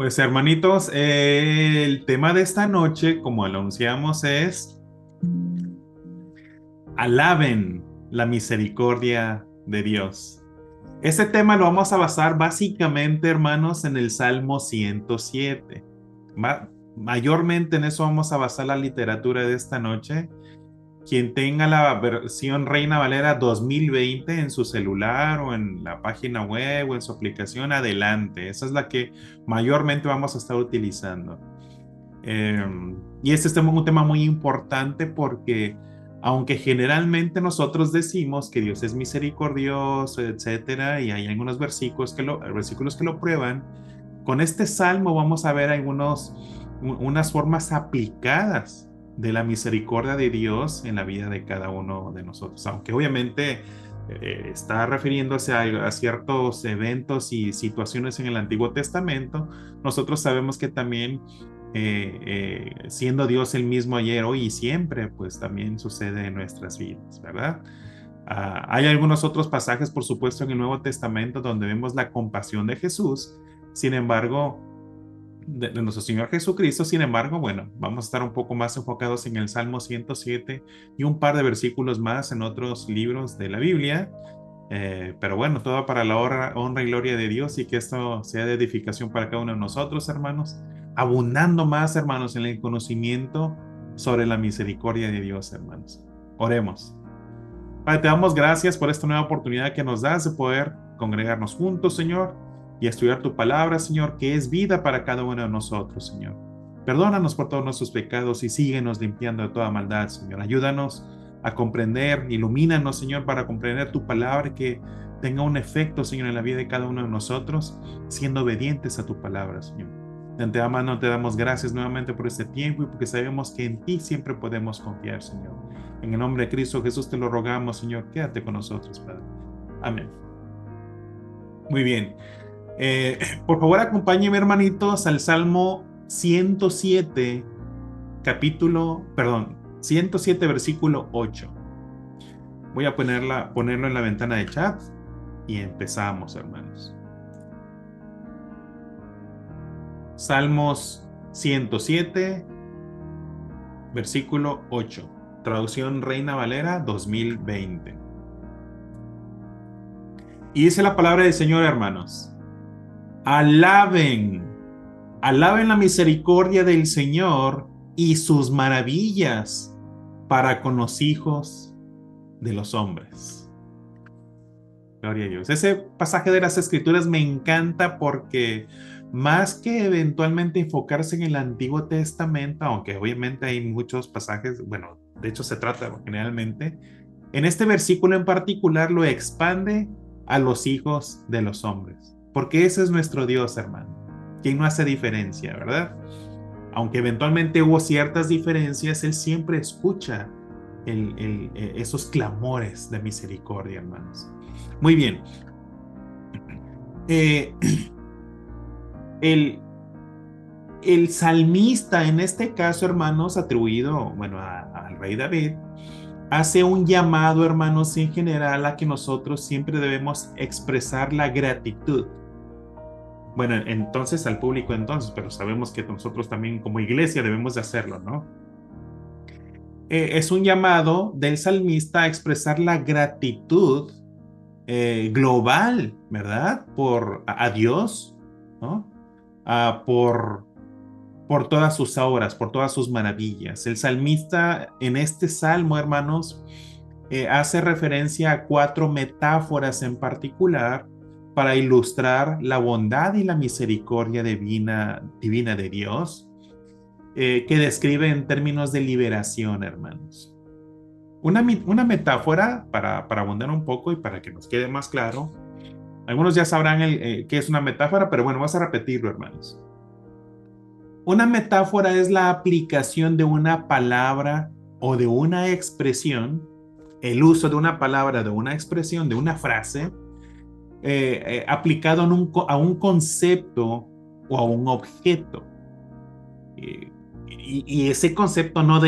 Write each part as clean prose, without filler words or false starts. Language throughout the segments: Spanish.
Pues hermanitos, el tema de esta noche, como lo anunciamos, es alaben la misericordia de Dios. Este tema lo vamos a basar básicamente, hermanos, en el Salmo 107. Mayormente en eso vamos a basar la literatura de esta noche. Quien tenga la versión Reina Valera 2020 en su celular o en la página web o en su aplicación, adelante. Esa es la que mayormente vamos a estar utilizando. Eh, y este es un tema muy importante porque aunque generalmente nosotros decimos que Dios es misericordioso, etcétera, y hay algunos versículos que lo prueban, con este salmo vamos a ver unas formas aplicadas de la misericordia de Dios en la vida de cada uno de nosotros, aunque obviamente está refiriéndose a ciertos eventos y situaciones en el Antiguo Testamento. Nosotros sabemos que también siendo Dios el mismo ayer, hoy y siempre, pues también sucede en nuestras vidas, ¿verdad? Hay algunos otros pasajes, por supuesto, en el Nuevo Testamento donde vemos la compasión de Jesús. Sin embargo, de nuestro Señor Jesucristo. Sin embargo, bueno, vamos a estar un poco más enfocados en el Salmo 107 y un par de versículos más en otros libros de la Biblia. Pero bueno, todo para la honra y gloria de Dios, y que esto sea de edificación para cada uno de nosotros, hermanos, abundando más, hermanos, en el conocimiento sobre la misericordia de Dios, hermanos. Oremos. Padre, te damos gracias por esta nueva oportunidad que nos das de poder congregarnos juntos, Señor, y estudiar tu palabra, Señor, que es vida para cada uno de nosotros, Señor. Perdónanos por todos nuestros pecados y síguenos limpiando de toda maldad, Señor. Ayúdanos a comprender, ilumínanos, Señor, para comprender tu palabra, que tenga un efecto, Señor, en la vida de cada uno de nosotros, siendo obedientes a tu palabra, Señor. De antemano te damos gracias nuevamente por este tiempo, y porque sabemos que en ti siempre podemos confiar, Señor. En el nombre de Cristo Jesús te lo rogamos, Señor. Quédate con nosotros, Padre. Amén. Muy bien. Por favor, acompáñenme, hermanitos, al Salmo 107, 107, versículo 8. Voy a ponerlo en la ventana de chat y empezamos, hermanos. Salmos 107, versículo 8. Traducción Reina Valera 2020. Y dice la palabra del Señor, hermanos: alaben, alaben la misericordia del Señor y sus maravillas para con los hijos de los hombres. Gloria a Dios. Ese pasaje de las Escrituras me encanta porque, más que eventualmente enfocarse en el Antiguo Testamento, aunque obviamente hay muchos pasajes, bueno, de hecho se trata generalmente, en este versículo en particular lo expande a los hijos de los hombres, porque ese es nuestro Dios, hermano, quien no hace diferencia, ¿verdad? Aunque eventualmente hubo ciertas diferencias, Él siempre escucha esos clamores de misericordia, hermanos. Muy bien. Eh, el, el salmista, en este caso, hermanos, atribuido, bueno, al rey David, hace un llamado, hermanos, en general, a que nosotros siempre debemos expresar la gratitud. Bueno, entonces al público entonces, pero sabemos que nosotros también como iglesia debemos de hacerlo, ¿no? Es un llamado del salmista a expresar la gratitud global, ¿verdad? A Dios, ¿no? Ah, por todas sus obras, por todas sus maravillas. El salmista en este salmo, hermanos, hace referencia a 4 metáforas en particular para ilustrar la bondad y la misericordia divina de Dios, que describe en términos de liberación, hermanos. Una metáfora, para abundar un poco y para que nos quede más claro, algunos ya sabrán qué es una metáfora, pero bueno, vamos a repetirlo, hermanos. Una metáfora es la aplicación de una palabra o de una expresión, el uso de una palabra, de una expresión, de una frase, aplicado a un concepto o a un objeto. Y ese concepto no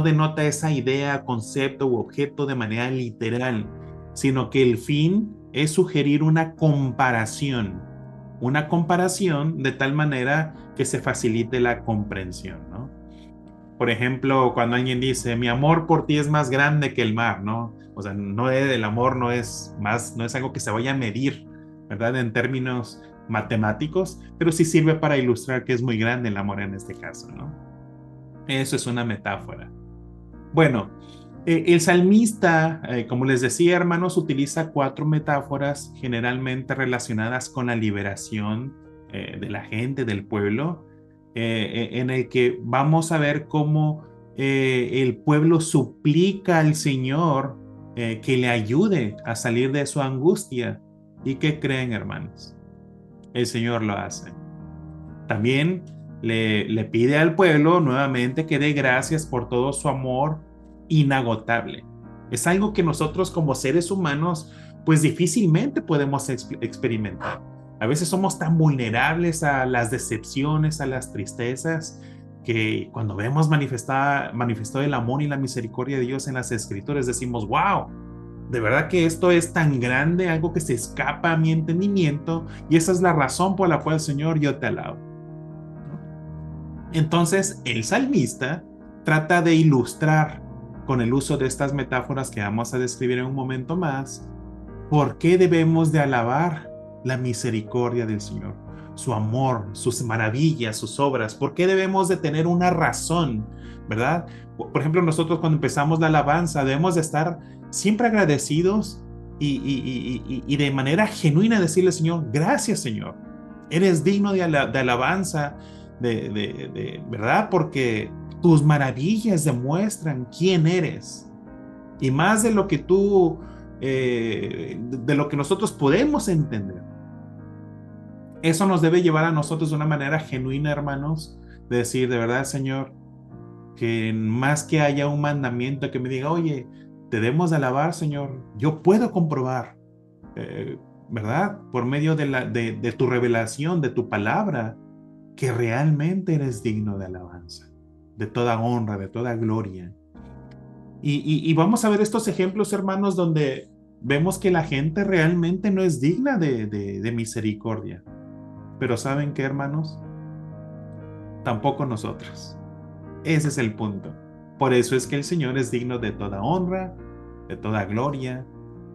denota esa idea, concepto u objeto de manera literal, sino que el fin es sugerir una comparación una comparación de tal manera que se facilite la comprensión, ¿no? Por ejemplo, cuando alguien dice, mi amor por ti es más grande que el mar, ¿no? O sea, el amor no es algo que se vaya a medir, ¿verdad? En términos matemáticos, pero sí sirve para ilustrar que es muy grande el amor en este caso, ¿no? Eso es una metáfora. Bueno, el salmista, como les decía, hermanos, utiliza cuatro metáforas generalmente relacionadas con la liberación de la gente, del pueblo, en el que vamos a ver cómo el pueblo suplica al Señor que le ayude a salir de su angustia. ¿Y qué creen, hermanos? El Señor lo hace. También le pide al pueblo nuevamente que dé gracias por todo su amor inagotable. Es algo que nosotros como seres humanos pues difícilmente podemos experimentar. A veces somos tan vulnerables a las decepciones, a las tristezas, que cuando vemos manifestado el amor y la misericordia de Dios en las escrituras decimos, wow, de verdad que esto es tan grande, algo que se escapa a mi entendimiento, y esa es la razón por la cual, Señor, yo te alabo. Entonces, el salmista trata de ilustrar con el uso de estas metáforas que vamos a describir en un momento más, por qué debemos de alabar la misericordia del Señor, su amor, sus maravillas, sus obras, por qué debemos de tener una razón, ¿verdad? Por ejemplo, nosotros cuando empezamos la alabanza debemos de estar siempre agradecidos y de manera genuina decirle, Señor, gracias, Señor, eres digno de alabanza, ¿verdad? Porque tus maravillas demuestran quién eres. Y más de lo que de lo que nosotros podemos entender. Eso nos debe llevar a nosotros de una manera genuina, hermanos, de decir, de verdad, Señor, que más que haya un mandamiento que me diga, oye, te debemos de alabar, Señor, yo puedo comprobar, ¿verdad? Por medio de tu revelación, de tu palabra, que realmente eres digno de alabanza, de toda honra, de toda gloria. Y vamos a ver estos ejemplos, hermanos, donde vemos que la gente realmente no es digna de misericordia. Pero ¿saben qué, hermanos? Tampoco nosotros. Ese es el punto. Por eso es que el Señor es digno de toda honra, de toda gloria,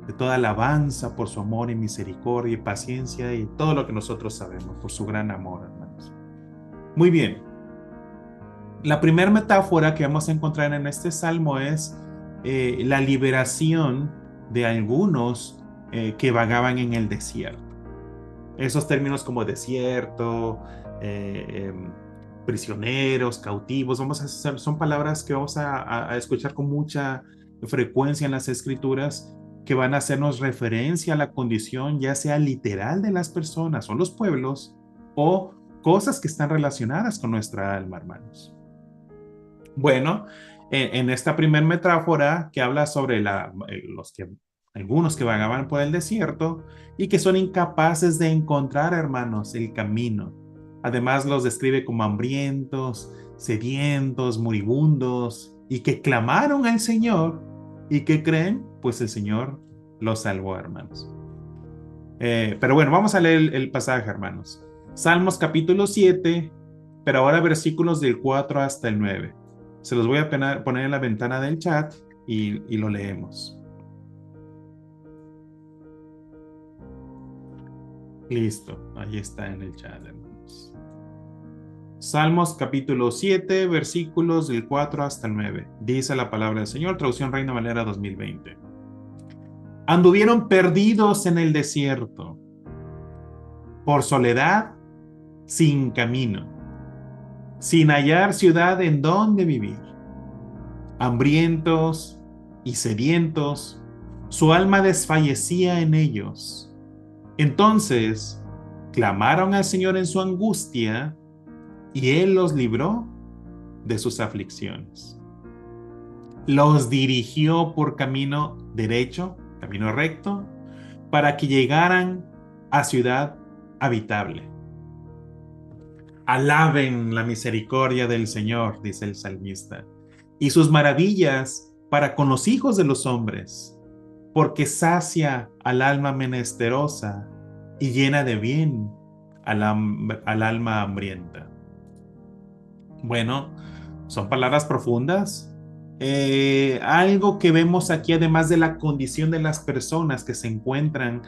de toda alabanza por su amor y misericordia y paciencia y todo lo que nosotros sabemos por su gran amor, hermanos. Muy bien. La primera metáfora que vamos a encontrar en este salmo es la liberación de algunos que vagaban en el desierto. Esos términos como desierto, prisioneros, cautivos, son palabras que vamos a escuchar con mucha frecuencia en las escrituras que van a hacernos referencia a la condición ya sea literal de las personas o los pueblos o cosas que están relacionadas con nuestra alma, hermanos. Bueno, en esta primera metáfora que habla sobre algunos que vagaban por el desierto y que son incapaces de encontrar, hermanos, el camino. Además los describe como hambrientos, sedientos, moribundos y que clamaron al Señor. ¿Y qué creen? Pues el Señor los salvó, hermanos. Pero bueno, vamos a leer el pasaje, hermanos. Salmos capítulo 7, pero ahora versículos del 4 hasta el 9. Se los voy a poner en la ventana del chat y lo leemos. Listo, ahí está en el chat, hermanos. Salmos capítulo 7, versículos del 4 hasta el 9. Dice la palabra del Señor, traducción Reina Valera 2020. Anduvieron perdidos en el desierto, por soledad, sin camino, sin hallar ciudad en donde vivir. Hambrientos y sedientos, su alma desfallecía en ellos. Entonces clamaron al Señor en su angustia y Él los libró de sus aflicciones. Los dirigió por camino derecho, camino recto, para que llegaran a ciudad habitable. Alaben la misericordia del Señor, dice el salmista, y sus maravillas para con los hijos de los hombres, porque sacia al alma menesterosa y llena de bien al alma hambrienta. Bueno, son palabras profundas. Algo que vemos aquí, además de la condición de las personas que se encuentran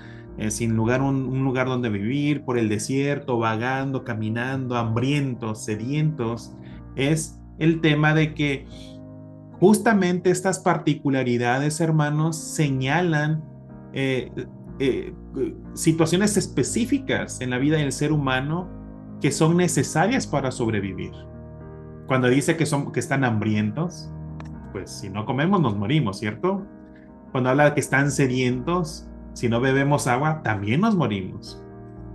sin lugar, un lugar donde vivir, por el desierto, vagando, caminando, hambrientos, sedientos, es el tema de que justamente estas particularidades, hermanos, señalan eh, situaciones específicas en la vida del ser humano que son necesarias para sobrevivir. Cuando dice que están hambrientos, pues si no comemos nos morimos, ¿cierto? Cuando habla de que están sedientos, si no bebemos agua, también nos morimos.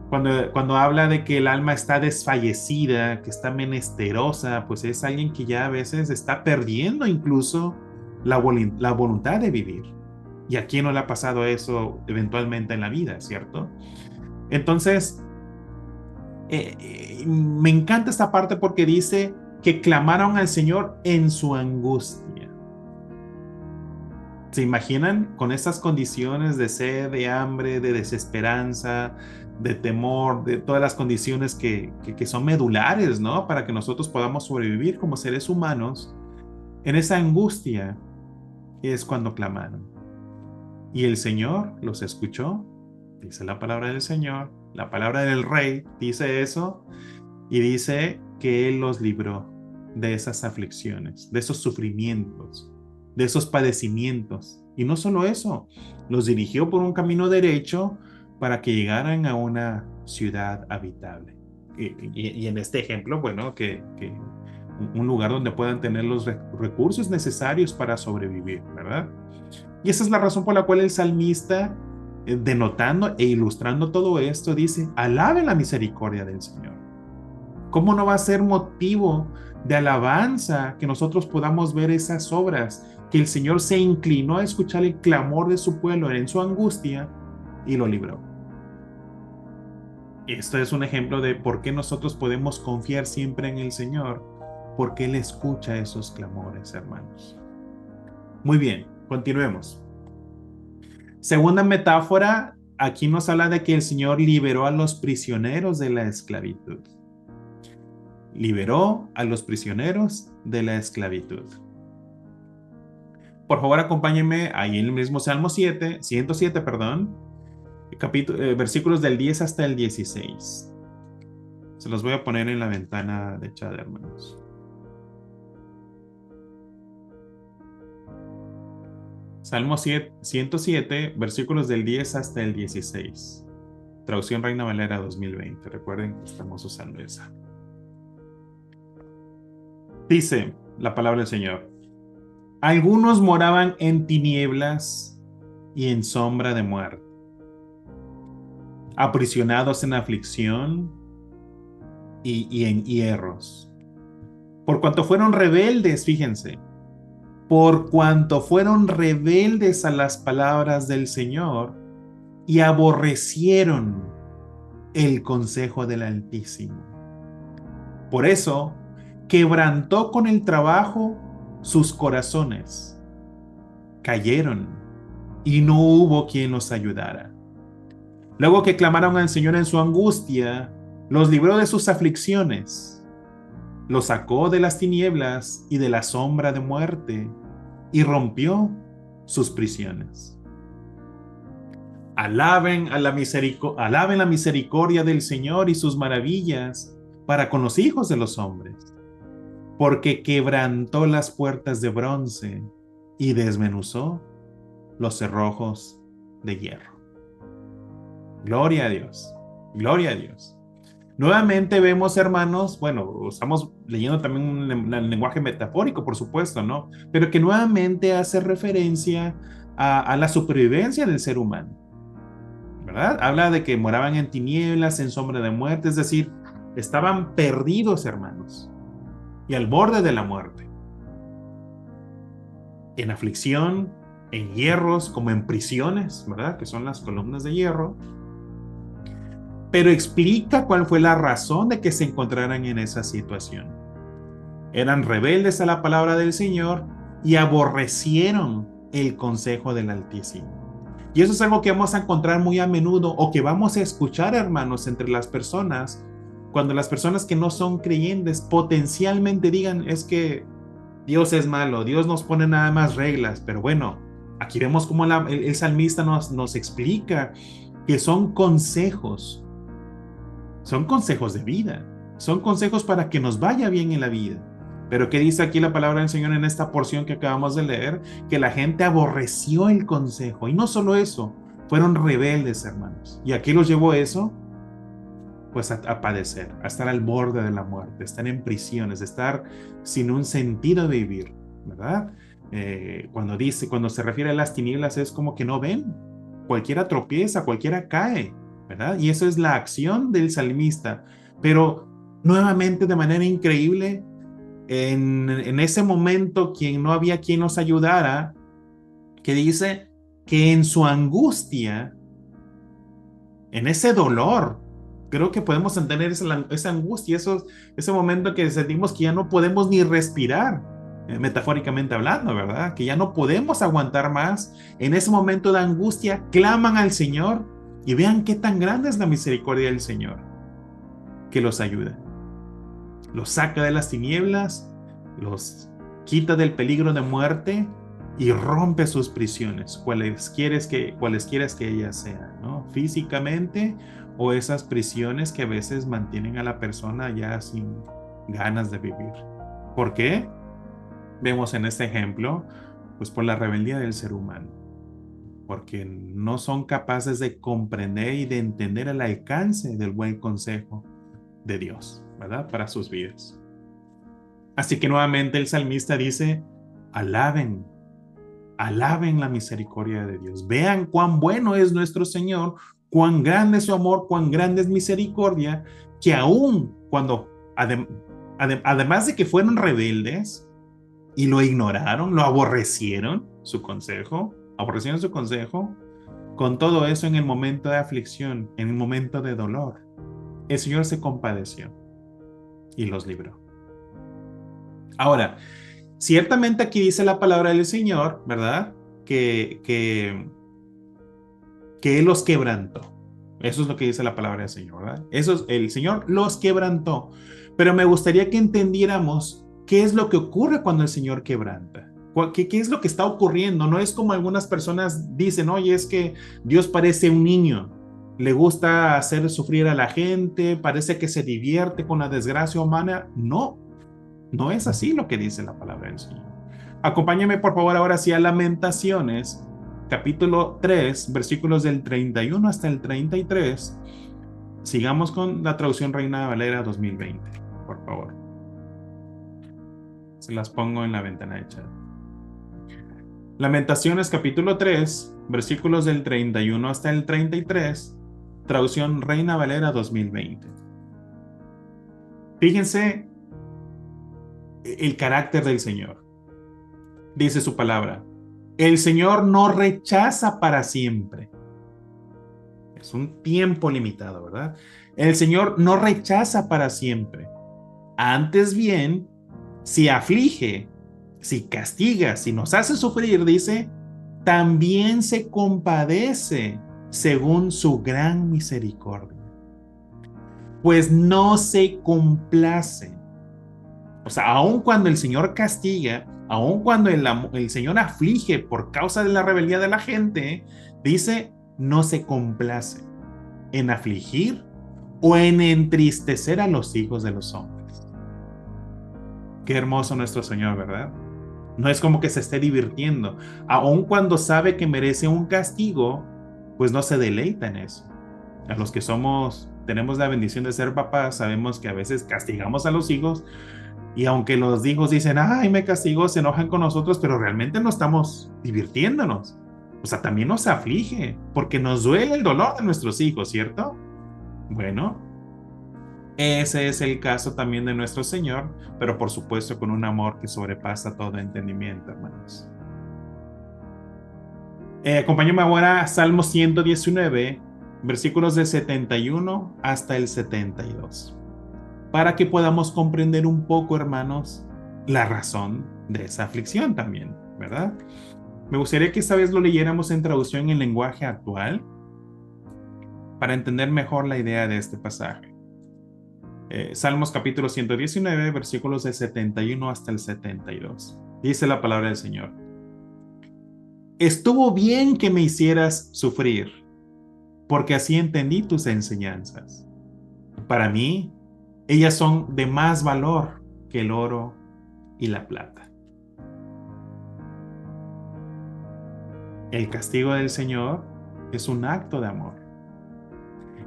Cuando habla de que el alma está desfallecida, que está menesterosa, pues es alguien que ya a veces está perdiendo incluso la voluntad de vivir. ¿Y a quién no le ha pasado eso eventualmente en la vida, cierto? Entonces, me encanta esta parte porque dice que clamaron al Señor en su angustia. ¿Se imaginan con estas condiciones de sed, de hambre, de desesperanza, de temor, de todas las condiciones que son medulares, ¿no? Para que nosotros podamos sobrevivir como seres humanos? En esa angustia es cuando clamaron. Y el Señor los escuchó, dice la palabra del Señor, la palabra del Rey dice eso, y dice que Él los libró de esas aflicciones, de esos sufrimientos, de esos padecimientos. Y no solo eso, los dirigió por un camino derecho para que llegaran a una ciudad habitable. Y en este ejemplo, bueno, que un lugar donde puedan tener los recursos necesarios para sobrevivir, ¿verdad? Y esa es la razón por la cual el salmista, denotando e ilustrando todo esto, dice: alaben la misericordia del Señor. ¿Cómo no va a ser motivo de alabanza que nosotros podamos ver esas obras? Que el Señor se inclinó a escuchar el clamor de su pueblo en su angustia y lo libró. Esto es un ejemplo de por qué nosotros podemos confiar siempre en el Señor, porque Él escucha esos clamores, hermanos. Muy bien, continuemos. Segunda metáfora, aquí nos habla de que el Señor liberó a los prisioneros de la esclavitud. Liberó a los prisioneros de la esclavitud. Por favor, acompáñenme ahí en el mismo Salmo 107, versículos del 10 hasta el 16. Se los voy a poner en la ventana de chat, hermanos. Salmo 107, versículos del 10 hasta el 16. Traducción Reina Valera 2020. Recuerden que estamos usando esa. Dice la palabra del Señor: algunos moraban en tinieblas y en sombra de muerte, aprisionados en aflicción y en hierros. Por cuanto fueron rebeldes, fíjense, por cuanto fueron rebeldes a las palabras del Señor y aborrecieron el consejo del Altísimo. Por eso, quebrantó con el trabajo sus corazones. Cayeron y no hubo quien los ayudara. Luego que clamaron al Señor en su angustia, los libró de sus aflicciones, los sacó de las tinieblas y de la sombra de muerte y rompió sus prisiones. Alaben la misericordia del Señor y sus maravillas para con los hijos de los hombres, porque quebrantó las puertas de bronce y desmenuzó los cerrojos de hierro. Gloria a Dios, gloria a Dios. Nuevamente vemos, hermanos, bueno, estamos leyendo también un lenguaje metafórico, por supuesto, ¿no? Pero que nuevamente hace referencia a la supervivencia del ser humano, ¿verdad? Habla de que moraban en tinieblas, en sombra de muerte, es decir, estaban perdidos, hermanos, y al borde de la muerte, en aflicción, en hierros, como en prisiones, ¿verdad? Que son las columnas de hierro. Pero explica cuál fue la razón de que se encontraran en esa situación. Eran rebeldes a la palabra del Señor y aborrecieron el consejo del Altísimo. Y eso es algo que vamos a encontrar muy a menudo o que vamos a escuchar, hermanos, entre las personas, cuando las personas que no son creyentes potencialmente digan, es que Dios es malo, Dios nos pone nada más reglas, pero bueno, aquí vemos cómo el salmista nos explica que son consejos de vida, son consejos para que nos vaya bien en la vida. Pero ¿qué dice aquí la palabra del Señor en esta porción que acabamos de leer? Que la gente aborreció el consejo. Y no solo eso, fueron rebeldes, hermanos. ¿Y aquí los llevó eso? Pues a padecer, a estar al borde de la muerte, a estar en prisiones, a estar sin un sentido de vivir, ¿verdad? Cuando se refiere a las tinieblas es como que no ven. Cualquiera tropieza, cualquiera cae, ¿verdad? Y eso es la acción del salmista. Pero nuevamente, de manera increíble, en ese momento, quien no había quien nos ayudara, que dice que en su angustia, en ese dolor, creo que podemos entender esa angustia, ese momento que sentimos que ya no podemos ni respirar, metafóricamente hablando, ¿verdad? Que ya no podemos aguantar más. En ese momento de angustia, claman al Señor y vean qué tan grande es la misericordia del Señor, que los ayuda. Los saca de las tinieblas, los quita del peligro de muerte y rompe sus prisiones, cualesquiera que ellas sean, ¿no? Físicamente o esas prisiones que a veces mantienen a la persona ya sin ganas de vivir. ¿Por qué? Vemos en este ejemplo, pues por la rebeldía del ser humano, porque no son capaces de comprender y de entender el alcance del buen consejo de Dios, ¿verdad? Para sus vidas. Así que nuevamente el salmista dice, alaben, alaben la misericordia de Dios. Vean cuán bueno es nuestro Señor, cuán grande es su amor, cuán grande es misericordia, que aún cuando, además de que fueron rebeldes y lo ignoraron, lo aborrecieron su consejo, con todo eso en el momento de aflicción, en el momento de dolor, el Señor se compadeció y los libró. Ahora, ciertamente aquí dice la palabra del Señor, ¿verdad? Que Él los quebrantó. Eso es lo que dice la palabra del Señor, ¿verdad? El Señor los quebrantó. Pero me gustaría que entendiéramos qué es lo que ocurre cuando el Señor quebranta. ¿Qué es lo que está ocurriendo? No es como algunas personas dicen, oye, es que Dios parece un niño. Le gusta hacer sufrir a la gente, parece que se divierte con la desgracia humana. No, no es así lo que dice la palabra del Señor. Acompáñame por favor ahora sí a Lamentaciones, capítulo 3, versículos del 31 hasta el 33. Sigamos con la traducción Reina Valera 2020, por favor. Se las pongo en la ventana de chat. Lamentaciones, capítulo 3, versículos del 31 hasta el 33, traducción Reina Valera 2020. Fíjense el carácter del Señor. Dice su palabra, el Señor no rechaza para siempre. Es un tiempo limitado, ¿verdad? El Señor no rechaza para siempre. Antes bien, si aflige, si castiga, si nos hace sufrir, dice, también se compadece según su gran misericordia. Pues no se complace. O sea, aun cuando el Señor castiga, aun cuando el Señor aflige por causa de la rebeldía de la gente, dice, no se complace en afligir o en entristecer a los hijos de los hombres. Qué hermoso nuestro Señor, ¿verdad? No es como que se esté divirtiendo. Aun cuando sabe que merece un castigo, pues no se deleita en eso. A los que tenemos la bendición de ser papás, sabemos que a veces castigamos a los hijos. Y aunque los hijos dicen, ay, me castigó, se enojan con nosotros, pero realmente no estamos divirtiéndonos. O sea, también nos aflige, porque nos duele el dolor de nuestros hijos, ¿cierto? Bueno, ese es el caso también de nuestro Señor, pero por supuesto con un amor que sobrepasa todo entendimiento, hermanos. Acompáñame ahora a Salmo 119, versículos del 71 hasta el 72. Para que podamos comprender un poco, hermanos, la razón de esa aflicción también, ¿verdad? Me gustaría que esta vez lo leyéramos en traducción en lenguaje actual para entender mejor la idea de este pasaje. Salmos capítulo 119, versículos del 71 hasta el 72. Dice la palabra del Señor. Estuvo bien que me hicieras sufrir, porque así entendí tus enseñanzas. Para mí, ellas son de más valor que el oro y la plata. El castigo del Señor es un acto de amor.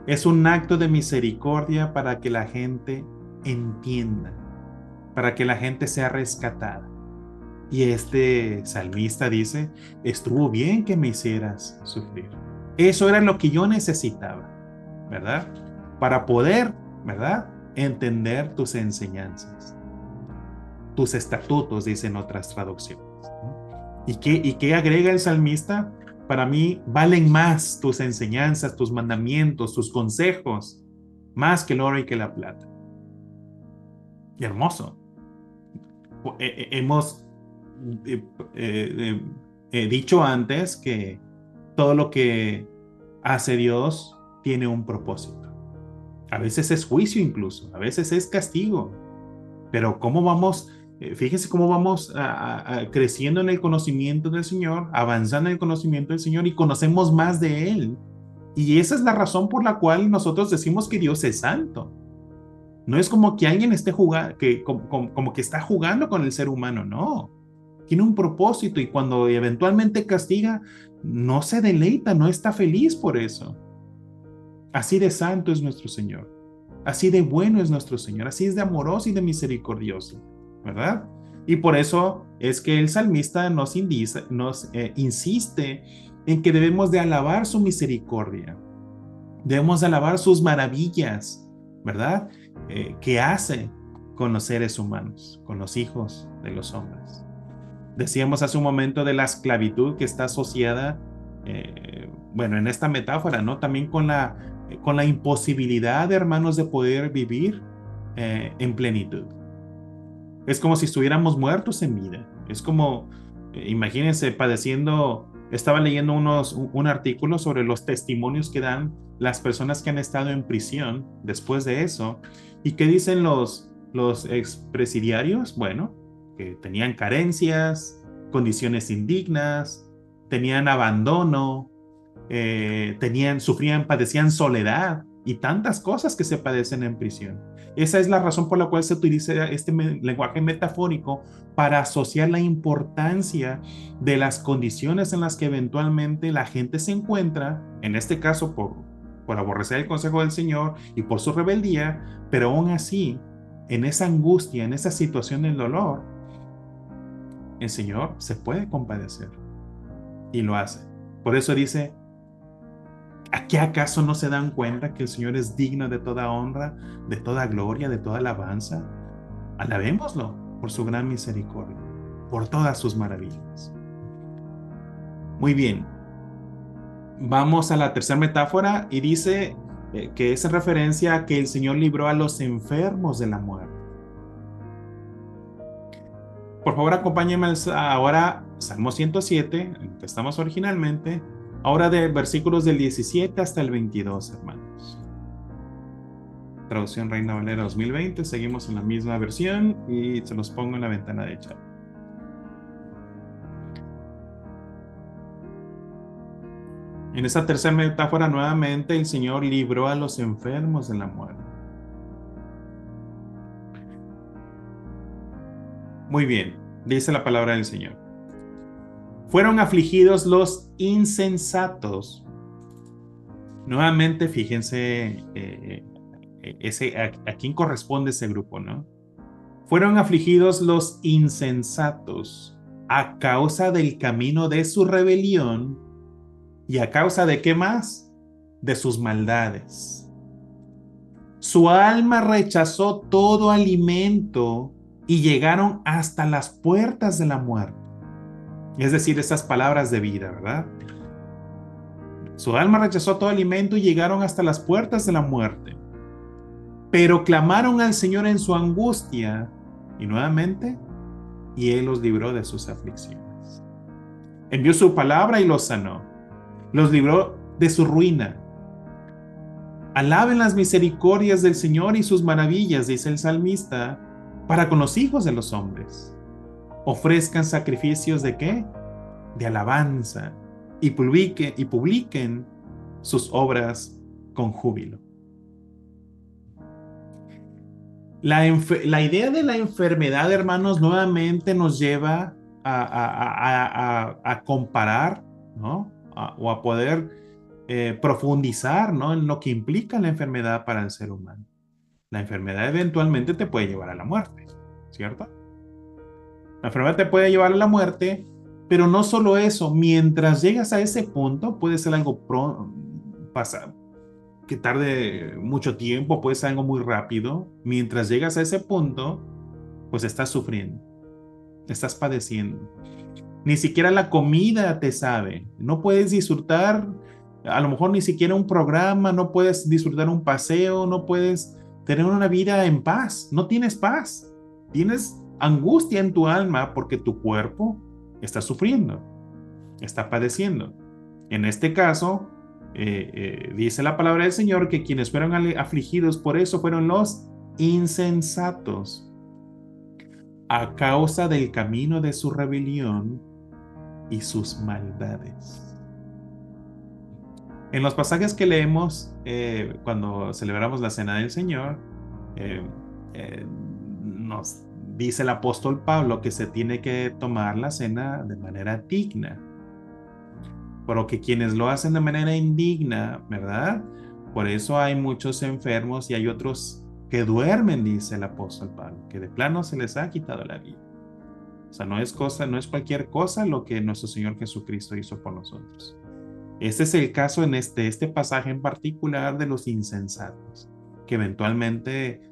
Es un acto de misericordia para que la gente entienda, para que la gente sea rescatada. Y este salmista dice, estuvo bien que me hicieras sufrir. Eso era lo que yo necesitaba, ¿verdad? Para poder, ¿verdad? Entender tus enseñanzas, tus estatutos, dicen otras traducciones. ¿Y qué agrega el salmista? Para mí valen más tus enseñanzas, tus mandamientos, tus consejos, más que el oro y que la plata. Y hermoso. Hemos dicho antes que todo lo que hace Dios tiene un propósito. A veces es juicio incluso, a veces es castigo. Pero ¿cómo vamos? Fíjense cómo vamos creciendo en el conocimiento del Señor, avanzando en el conocimiento del Señor y conocemos más de Él. Y esa es la razón por la cual nosotros decimos que Dios es santo. No es como que alguien esté jugando, como que está jugando con el ser humano, no. Tiene un propósito y cuando eventualmente castiga, no se deleita, no está feliz por eso. Así de santo es nuestro Señor. Así de bueno es nuestro Señor. Así es de amoroso y de misericordioso, ¿verdad? Y por eso es que el salmista nos insiste en que debemos de alabar su misericordia. Debemos de alabar sus maravillas, ¿verdad? Que hace con los seres humanos, con los hijos de los hombres. Decíamos hace un momento de la esclavitud que está asociada, bueno, en esta metáfora, ¿no? También con la imposibilidad, hermanos, de poder vivir en plenitud. Es como si estuviéramos muertos en vida. Es como, imagínense, padeciendo. Estaba leyendo un artículo sobre los testimonios que dan las personas que han estado en prisión después de eso. ¿Y qué dicen los expresidiarios? Bueno, que tenían carencias, condiciones indignas, tenían abandono, padecían soledad y tantas cosas que se padecen en prisión. Esa es la razón por la cual se utiliza este lenguaje metafórico para asociar la importancia de las condiciones en las que eventualmente la gente se encuentra, en este caso por aborrecer el consejo del Señor y por su rebeldía, pero aún así, en esa angustia, en esa situación del dolor, el Señor se puede compadecer y lo hace. Por eso dice, ¿qué acaso no se dan cuenta que el Señor es digno de toda honra, de toda gloria, de toda alabanza? Alabémoslo por su gran misericordia, por todas sus maravillas. Muy bien. Vamos a la tercera metáfora y dice que es en referencia a que el Señor libró a los enfermos de la muerte. Por favor, acompáñenme ahora, Salmo 107, en el que estamos originalmente, ahora de versículos del 17 hasta el 22, hermanos. Traducción Reina Valera 2020, seguimos en la misma versión y se los pongo en la ventana de chat. En esta tercera metáfora, nuevamente, el Señor libró a los enfermos de la muerte. Muy bien, dice la palabra del Señor. Fueron afligidos los insensatos. Nuevamente, fíjense a quién corresponde ese grupo, ¿no? Fueron afligidos los insensatos a causa del camino de su rebelión y a causa de ¿qué más? De sus maldades. Su alma rechazó todo alimento y llegaron hasta las puertas de la muerte. Es decir, esas palabras de vida, ¿verdad? Su alma rechazó todo alimento y llegaron hasta las puertas de la muerte. Pero clamaron al Señor en su angustia y nuevamente, y Él los libró de sus aflicciones. Envió su palabra y los sanó. Los libró de su ruina. Alaben las misericordias del Señor y sus maravillas, dice el salmista, para con los hijos de los hombres. Ofrezcan sacrificios ¿de qué? De alabanza y publiquen sus obras con júbilo. La idea de la enfermedad, hermanos, nuevamente nos lleva a comparar, ¿no? O a poder profundizar, ¿no? En lo que implica la enfermedad para el ser humano. La enfermedad eventualmente te puede llevar a la muerte, ¿cierto? La enfermedad te puede llevar a la muerte, pero no solo eso, mientras llegas a ese punto, puede ser algo que tarde mucho tiempo, puede ser algo muy rápido. Mientras llegas a ese punto, pues estás sufriendo, estás padeciendo. Ni siquiera la comida te sabe, no puedes disfrutar, a lo mejor ni siquiera un programa, no puedes disfrutar un paseo, no puedes tener una vida en paz, no tienes paz, tienes angustia en tu alma porque tu cuerpo está sufriendo, está padeciendo. En este caso, dice la palabra del Señor que quienes fueron afligidos por eso fueron los insensatos, a causa del camino de su rebelión y sus maldades. En los pasajes que leemos cuando celebramos la Cena del Señor, nos dice el apóstol Pablo que se tiene que tomar la cena de manera digna, pero que quienes lo hacen de manera indigna, ¿verdad? Por eso hay muchos enfermos y hay otros que duermen, dice el apóstol Pablo, que de plano se les ha quitado la vida. O sea, no es cualquier cosa lo que nuestro Señor Jesucristo hizo por nosotros. Este es el caso en este pasaje en particular de los insensatos, que eventualmente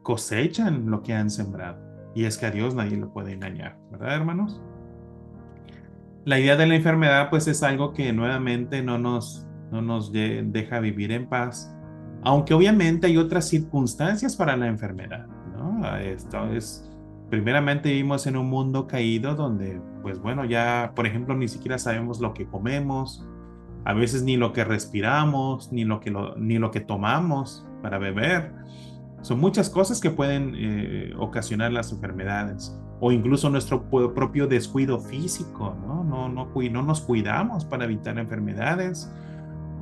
cosechan lo que han sembrado. Y es que a Dios nadie lo puede engañar, ¿verdad, hermanos? La idea de la enfermedad, pues, es algo que nuevamente no nos deja vivir en paz, aunque obviamente hay otras circunstancias para la enfermedad, ¿no? Esto es, primeramente vivimos en un mundo caído donde, pues bueno, ya, por ejemplo, ni siquiera sabemos lo que comemos, a veces ni lo que respiramos, ni lo que tomamos para beber. Son muchas cosas que pueden ocasionar las enfermedades o incluso nuestro propio descuido físico, ¿no? No nos cuidamos para evitar enfermedades,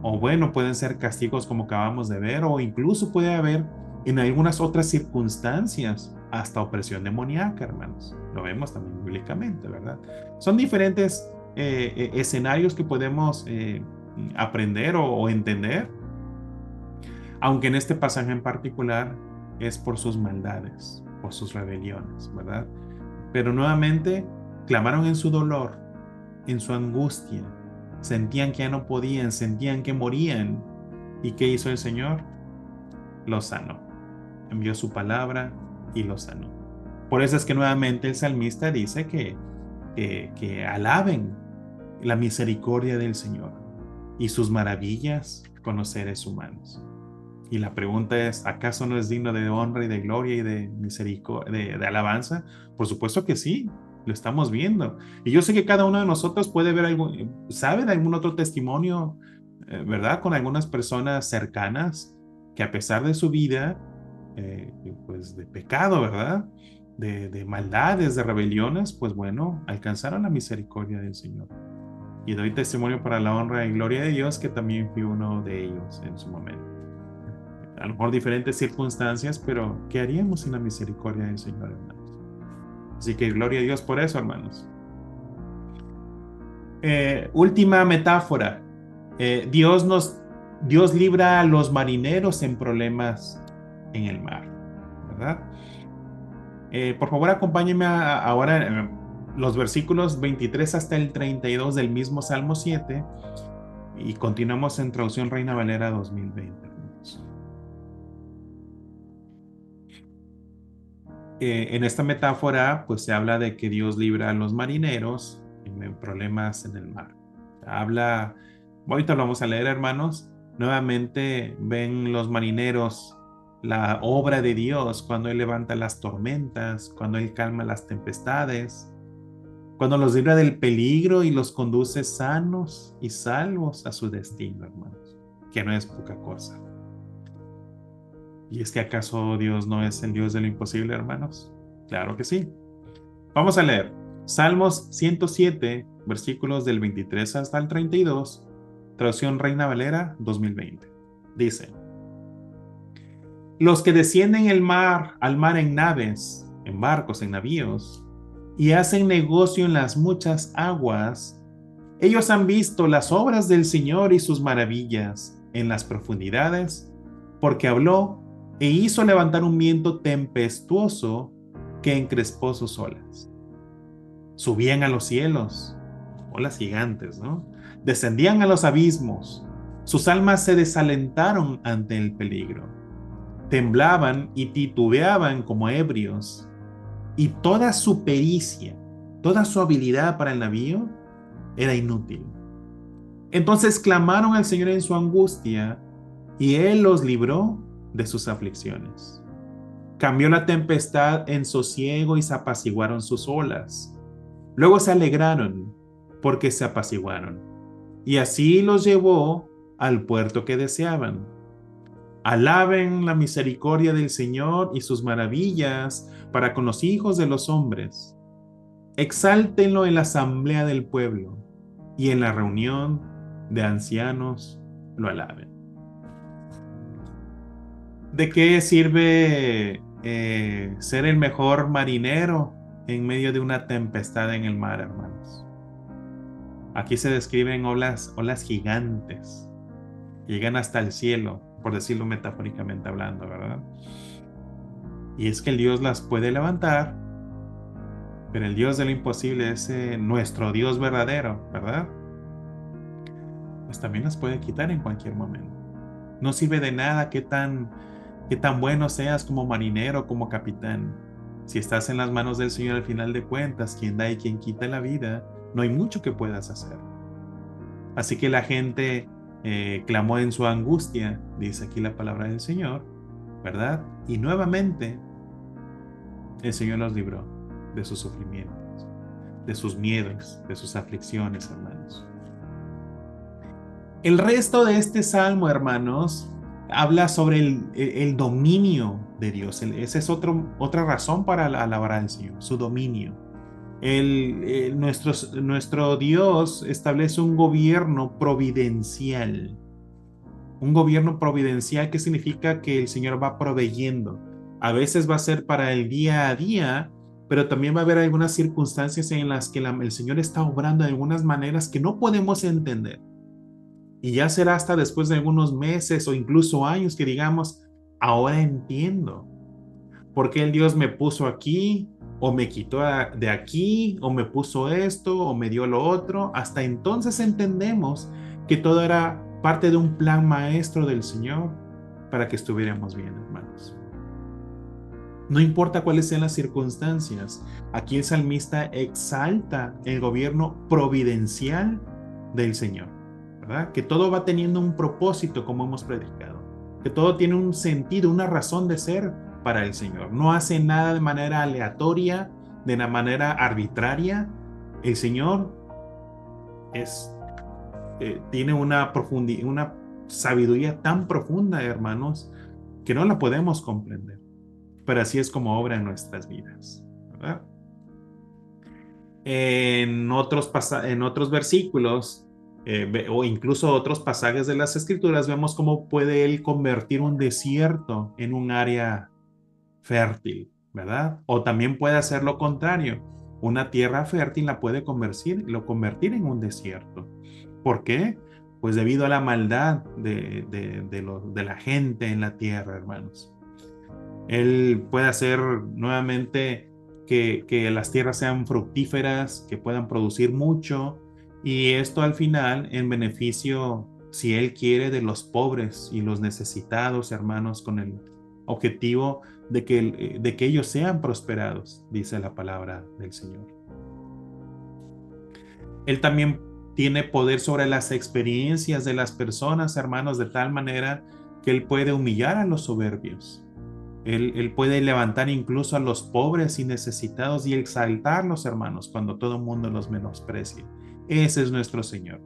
o bueno, pueden ser castigos como acabamos de ver, o incluso puede haber en algunas otras circunstancias hasta opresión demoníaca, hermanos. Lo vemos también bíblicamente, ¿verdad? Son diferentes escenarios que podemos aprender o entender, aunque en este pasaje en particular es por sus maldades, por sus rebeliones, ¿verdad? Pero nuevamente clamaron en su dolor, en su angustia, sentían que ya no podían, sentían que morían. ¿Y qué hizo el Señor? Los sanó, envió su palabra y los sanó. Por eso es que nuevamente el salmista dice que alaben la misericordia del Señor y sus maravillas con los seres humanos. Y la pregunta es, ¿acaso no es digno de honra y de gloria y de misericordia, de alabanza? Por supuesto que sí, lo estamos viendo. Y yo sé que cada uno de nosotros puede ver sabe de algún otro testimonio, ¿verdad? Con algunas personas cercanas que a pesar de su vida, pues de pecado, ¿verdad? De maldades, de rebeliones, pues bueno, alcanzaron la misericordia del Señor. Y doy testimonio para la honra y gloria de Dios que también fui uno de ellos en su momento. A lo mejor diferentes circunstancias, pero ¿qué haríamos sin la misericordia del Señor, hermanos? Así que gloria a Dios por eso, hermanos. Última metáfora. Dios libra a los marineros en problemas en el mar, ¿verdad? Por favor, acompáñenme ahora los versículos 23 hasta el 32 del mismo Salmo 7 y continuamos en traducción Reina Valera 2020. En esta metáfora, pues se habla de que Dios libra a los marineros en problemas en el mar. Ahorita lo vamos a leer, hermanos. Nuevamente ven los marineros la obra de Dios cuando Él levanta las tormentas, cuando Él calma las tempestades, cuando los libra del peligro y los conduce sanos y salvos a su destino, hermanos, que no es poca cosa. ¿Y es que acaso Dios no es el Dios de lo imposible, hermanos? Claro que sí. Vamos a leer Salmos 107, versículos del 23 hasta el 32, traducción Reina Valera 2020. Dice: los que descienden al mar en naves, en barcos, en navíos, y hacen negocio en las muchas aguas, ellos han visto las obras del Señor y sus maravillas en las profundidades, porque habló e hizo levantar un viento tempestuoso que encrespó sus olas. Subían a los cielos, olas gigantes, ¿no? Descendían a los abismos, sus almas se desalentaron ante el peligro. Temblaban y titubeaban como ebrios, y toda su pericia, toda su habilidad para el navío era inútil. Entonces clamaron al Señor en su angustia, y Él los libró de sus aflicciones. Cambió la tempestad en sosiego y se apaciguaron sus olas. Luego se alegraron porque se apaciguaron, y así los llevó al puerto que deseaban. Alaben la misericordia del Señor y sus maravillas para con los hijos de los hombres. Exáltenlo en la asamblea del pueblo y en la reunión de ancianos lo alaben. ¿De qué sirve ser el mejor marinero en medio de una tempestad en el mar, hermanos? Aquí se describen olas gigantes, llegan hasta el cielo, por decirlo metafóricamente hablando, ¿verdad? Y es que el Dios las puede levantar, pero el Dios de lo imposible es nuestro Dios verdadero, ¿verdad? Pues también las puede quitar en cualquier momento. No sirve de nada qué tan bueno seas como marinero, como capitán. Si estás en las manos del Señor, al final de cuentas, quien da y quien quita la vida, no hay mucho que puedas hacer. Así que la gente clamó en su angustia, dice aquí la palabra del Señor, ¿verdad? Y nuevamente el Señor los libró de sus sufrimientos, de sus miedos, de sus aflicciones, hermanos. El resto de este salmo, hermanos, habla sobre el dominio de Dios. Esa es otra razón para alabar al Señor, su dominio. Nuestro Dios establece un gobierno providencial. Un gobierno providencial que significa que el Señor va proveyendo. A veces va a ser para el día a día, pero también va a haber algunas circunstancias en las que el Señor está obrando de algunas maneras que no podemos entender. Y ya será hasta después de algunos meses o incluso años que digamos, ahora entiendo por qué el Dios me puso aquí, o me quitó de aquí, o me puso esto, o me dio lo otro. Hasta entonces entendemos que todo era parte de un plan maestro del Señor para que estuviéramos bien, hermanos. No importa cuáles sean las circunstancias, aquí el salmista exalta el gobierno providencial del Señor, ¿verdad? Que todo va teniendo un propósito, como hemos predicado, que todo tiene un sentido, una razón de ser para el Señor. No hace nada de manera aleatoria, de una manera arbitraria. El Señor tiene una sabiduría tan profunda, hermanos, que no la podemos comprender. Pero así es como obra en nuestras vidas, ¿verdad? En otros versículos, o incluso otros pasajes de las Escrituras, vemos cómo puede Él convertir un desierto en un área fértil, ¿verdad? O también puede hacer lo contrario. Una tierra fértil la puede convertir en un desierto. ¿Por qué? Pues debido a la maldad de la gente en la tierra, hermanos. Él puede hacer nuevamente que las tierras sean fructíferas, que puedan producir mucho, y esto al final en beneficio, si Él quiere, de los pobres y los necesitados, hermanos, con el objetivo de que ellos sean prosperados, dice la palabra del Señor. Él también tiene poder sobre las experiencias de las personas, hermanos, de tal manera que Él puede humillar a los soberbios. Él puede levantar incluso a los pobres y necesitados y exaltarlos, hermanos, cuando todo el mundo los menosprecia. Ese es nuestro Señor.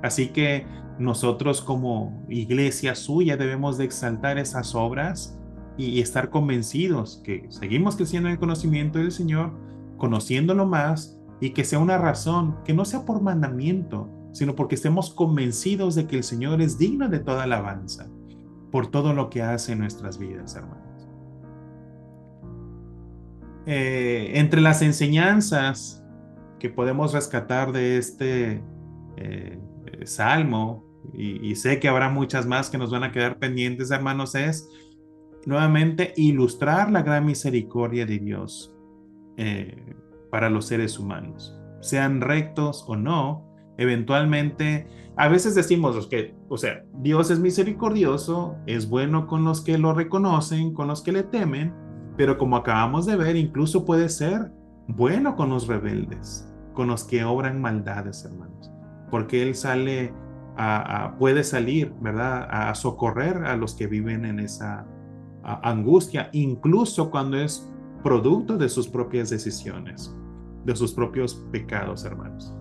Así que nosotros como iglesia suya debemos de exaltar esas obras y estar convencidos que seguimos creciendo en el conocimiento del Señor, conociéndolo más, y que sea una razón, que no sea por mandamiento, sino porque estemos convencidos de que el Señor es digno de toda alabanza por todo lo que hace en nuestras vidas, hermanos. Entre las enseñanzas que podemos rescatar de este salmo, y sé que habrá muchas más que nos van a quedar pendientes, hermanos, es nuevamente ilustrar la gran misericordia de Dios para los seres humanos, sean rectos o no. Eventualmente, a veces decimos los que, o sea, Dios es misericordioso, es bueno con los que lo reconocen, con los que le temen, pero como acabamos de ver, incluso puede ser bueno con los rebeldes, con los que obran maldades, hermanos, porque Él puede salir, ¿verdad?, a socorrer a los que viven en esa angustia, incluso cuando es producto de sus propias decisiones, de sus propios pecados, hermanos.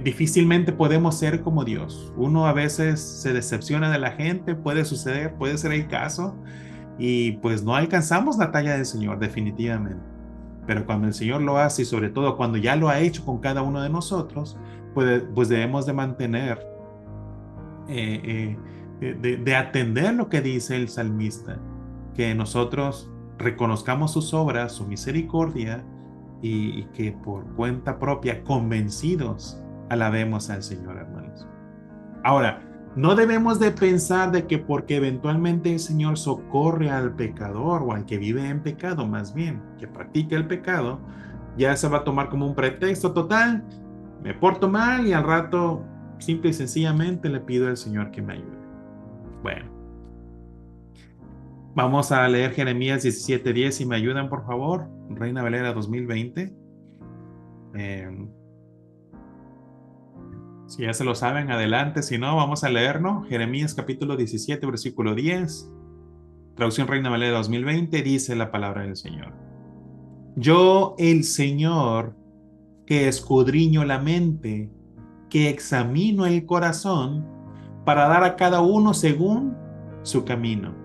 Difícilmente podemos ser como Dios. Uno a veces se decepciona de la gente, puede suceder, puede ser el caso, y pues no alcanzamos la talla del Señor, definitivamente. Pero cuando el Señor lo hace, y sobre todo cuando ya lo ha hecho con cada uno de nosotros, pues debemos de mantener, de atender lo que dice el salmista, que nosotros reconozcamos sus obras, su misericordia, y que por cuenta propia, convencidos, alabemos al Señor, hermanos. Ahora, no debemos de pensar de que porque eventualmente el Señor socorre al pecador o al que vive en pecado, más bien, que practica el pecado, ya se va a tomar como un pretexto total. Me porto mal y al rato, simple y sencillamente, le pido al Señor que me ayude. Bueno, vamos a leer Jeremías 17:10, si me ayudan, por favor. Reina Valera 2020. Si ya se lo saben, adelante. Si no, vamos a leerlo. Jeremías capítulo 17, versículo 10. Traducción Reina Valera 2020, dice la palabra del Señor. Yo, el Señor, que escudriño la mente, que examino el corazón, para dar a cada uno según su camino,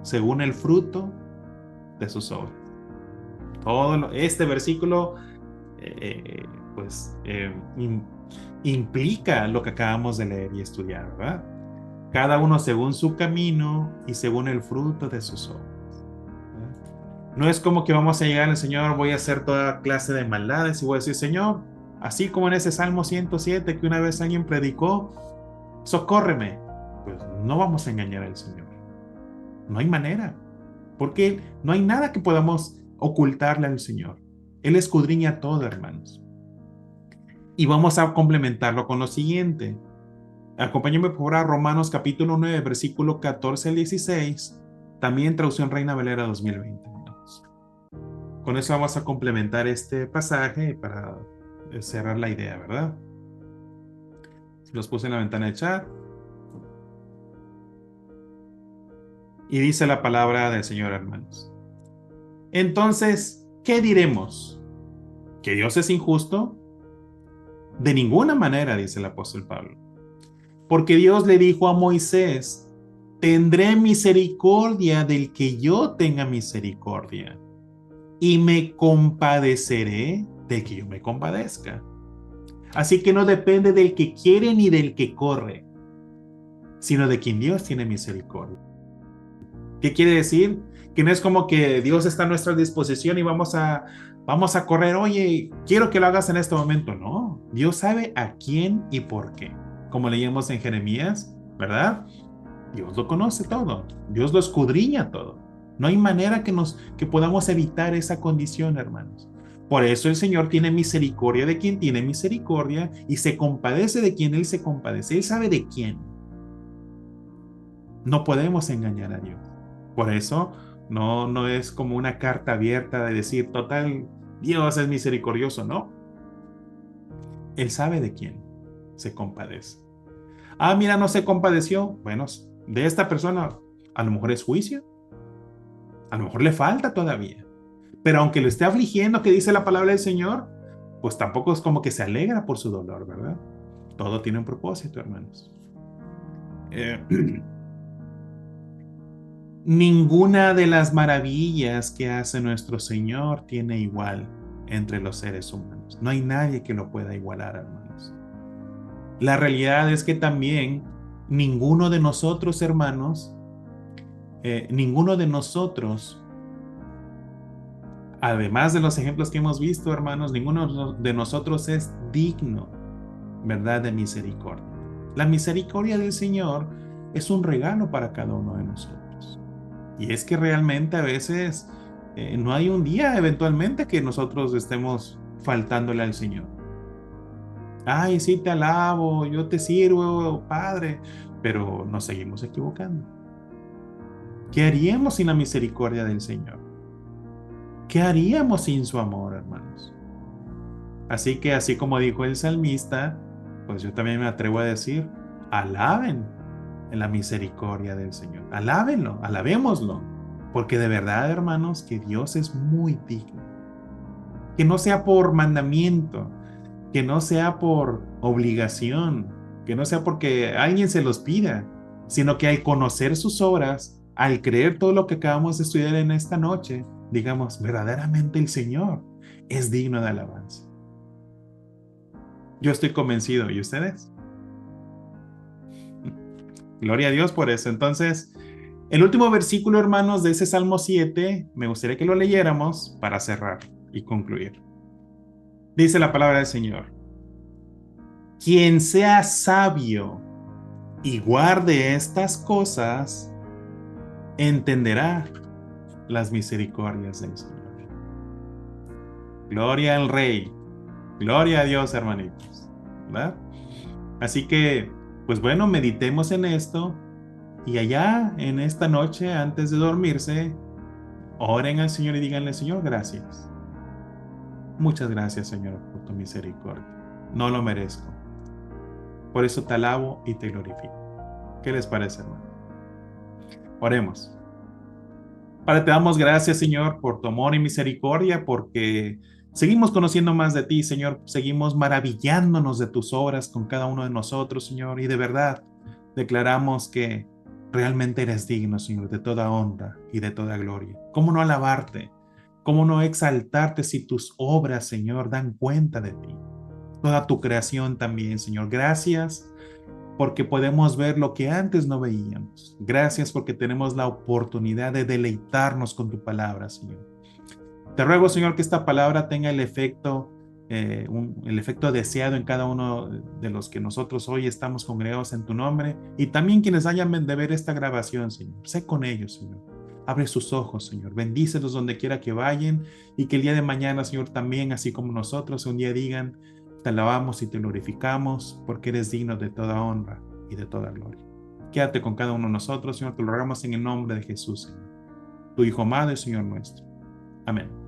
según el fruto de sus obras. Este versículo implica lo que acabamos de leer y estudiar, ¿verdad? Cada uno según su camino y según el fruto de sus obras, ¿verdad? No es como que vamos a llegar al Señor, voy a hacer toda clase de maldades y voy a decir, Señor, así como en ese Salmo 107 que una vez alguien predicó, socórreme. Pues no vamos a engañar al Señor. No hay manera, porque no hay nada que podamos ocultarle al Señor. Él escudriña todo, hermanos. Y vamos a complementarlo con lo siguiente. Acompáñenme por favor a Romanos capítulo 9, versículo 14 al 16, también traducción Reina Valera 2020. Con eso vamos a complementar este pasaje para cerrar la idea, ¿verdad? Los puse en la ventana de chat. Y dice la palabra del Señor, hermanos. Entonces, ¿qué diremos? ¿Que Dios es injusto? De ninguna manera, dice el apóstol Pablo. Porque Dios le dijo a Moisés, tendré misericordia del que yo tenga misericordia, y me compadeceré del que yo me compadezca. Así que no depende del que quiere ni del que corre, sino de quien Dios tiene misericordia. ¿Qué quiere decir? Que no es como que Dios está a nuestra disposición y vamos a correr, oye, quiero que lo hagas en este momento. No, Dios sabe a quién y por qué. Como leímos en Jeremías, ¿verdad? Dios lo conoce todo, Dios lo escudriña todo. No hay manera que podamos evitar esa condición, hermanos. Por eso el Señor tiene misericordia de quien tiene misericordia y se compadece de quien Él se compadece. Él sabe de quién. No podemos engañar a Dios. Por eso no es como una carta abierta de decir, total, Dios es misericordioso, no. Él sabe de quién se compadece. Ah, mira, no se compadeció. Bueno, de esta persona a lo mejor es juicio, A lo mejor le falta todavía. Pero aunque lo esté afligiendo, que dice la palabra del Señor, pues tampoco es como que se alegra por su dolor, ¿verdad? Todo tiene un propósito, hermanos. Eh, Ninguna de las maravillas que hace nuestro Señor tiene igual entre los seres humanos. No hay nadie que lo pueda igualar, hermanos. La realidad es que también ninguno de nosotros, hermanos, ninguno de nosotros, además de los ejemplos que hemos visto, hermanos, ninguno de nosotros es digno, ¿verdad?, de misericordia. La misericordia del Señor es un regalo para cada uno de nosotros. Y es que realmente a veces no hay un día eventualmente que nosotros estemos faltándole al Señor. Ay, sí, te alabo, yo te sirvo, Padre, pero nos seguimos equivocando. ¿Qué haríamos sin la misericordia del Señor? ¿Qué haríamos sin su amor, hermanos? Así que, así como dijo el salmista, pues yo también me atrevo a decir, alaben en la misericordia del Señor. Alábenlo, alabémoslo, porque de verdad, hermanos, que Dios es muy digno. Que no sea por mandamiento, que no sea por obligación, que no sea porque alguien se los pida, sino que al conocer sus obras, al creer todo lo que acabamos de estudiar en esta noche, digamos, verdaderamente el Señor es digno de alabanza. Yo estoy convencido, ¿y ustedes? Gloria a Dios por eso. Entonces, el último versículo, hermanos, de ese Salmo 7, me gustaría que lo leyéramos para cerrar y concluir. Dice la palabra del Señor: quien sea sabio y guarde estas cosas, entenderá las misericordias del Señor. Gloria al Rey, gloria a Dios, hermanitos, ¿verdad? Así que, pues bueno, meditemos en esto y allá en esta noche, antes de dormirse, oren al Señor y díganle: Señor, gracias. Muchas gracias, Señor, por tu misericordia. No lo merezco. Por eso te alabo y te glorifico. ¿Qué les parece, hermano? Oremos. Padre, te damos gracias, Señor, por tu amor y misericordia, porque seguimos conociendo más de ti, Señor. Seguimos maravillándonos de tus obras con cada uno de nosotros, Señor. Y de verdad, declaramos que realmente eres digno, Señor, de toda honra y de toda gloria. ¿Cómo no alabarte? ¿Cómo no exaltarte si tus obras, Señor, dan cuenta de ti? Toda tu creación también, Señor. Gracias porque podemos ver lo que antes no veíamos. Gracias porque tenemos la oportunidad de deleitarnos con tu palabra, Señor. Te ruego, Señor, que esta palabra tenga el efecto deseado en cada uno de los que nosotros hoy estamos congregados en tu nombre, y también quienes hayan de ver esta grabación, Señor. Sé con ellos, Señor. Abre sus ojos, Señor. Bendícelos donde quiera que vayan, y que el día de mañana, Señor, también, así como nosotros, un día digan: te alabamos y te glorificamos porque eres digno de toda honra y de toda gloria. Quédate con cada uno de nosotros, Señor. Te lo rogamos en el nombre de Jesús, Señor, tu Hijo amado y Señor nuestro. Amén.